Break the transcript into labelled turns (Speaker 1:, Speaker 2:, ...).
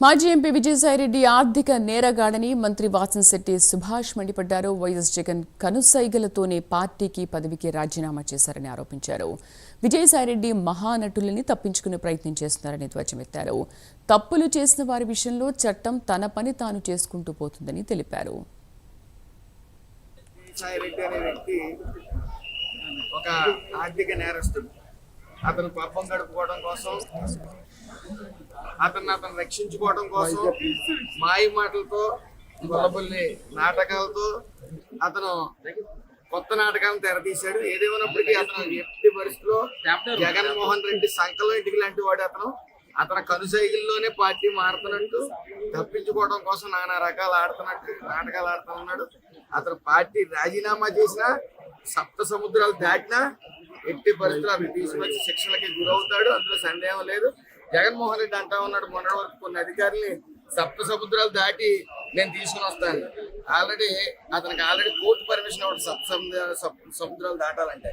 Speaker 1: మాజీ ఎంపీ విజయసాయిరెడ్డి ఆర్థిక నేరగాడని మంత్రి వాసంశెట్టి సుభాష్ మండిపడ్డారు. వైఎస్ జగన్ కనుసైగలతోనే పార్టీకి పదవికి రాజీనామా చేశారని ఆరోపించారు. విజయసాయిరెడ్డి మహానటులని తప్పించుకునే ప్రయత్నం చేస్తున్నారని ధ్వజమెత్తారు. తప్పులు చేసిన వారి విషయంలో చట్టం తన పని తాను చేసుకుంటూ పోతుందని తెలిపారు.
Speaker 2: ఒక ఆర్థిక నేరస్తుడు అతను పబ్బం గడుపుకోవడం కోసం, అతను రక్షించుకోవడం కోసం మాయ మాటలతో, గొల్లబుల్లి నాటకాలతో అతను కొత్త నాటకాలను తెరతీశాడు. ఏదేమైనప్పటికీ అతను ఎట్టి పరిస్థితిలో జగన్మోహన్ రెడ్డి సంకలం ఇంటికి లాంటి వాడు. అతను కనుసైగుల్లోనే పార్టీ మారుతున్నట్టు, తప్పించుకోవడం కోసం నానా రకాలు నాటకాలు ఆడుతున్నాడు. అతను పార్టీ రాజీనామా చేసినా, సప్త సముద్రాలు దాటినా ఎట్టి పరిస్థితులు అతను తీసుకొచ్చి శిక్షలకి గురవుతాడు. అందులో సందేహం లేదు. జగన్మోహన్ రెడ్డి అంటా ఉన్నాడు, మొన్నటి వరకు కొన్ని అధికారుల్ని సప్త సముద్రాలు దాటి నేను తీసుకుని వస్తాను. అతనికి ఆల్రెడీ కోర్టు పర్మిషన్ అవ్వదు సప్త సముద్రాలు దాటాలంటే.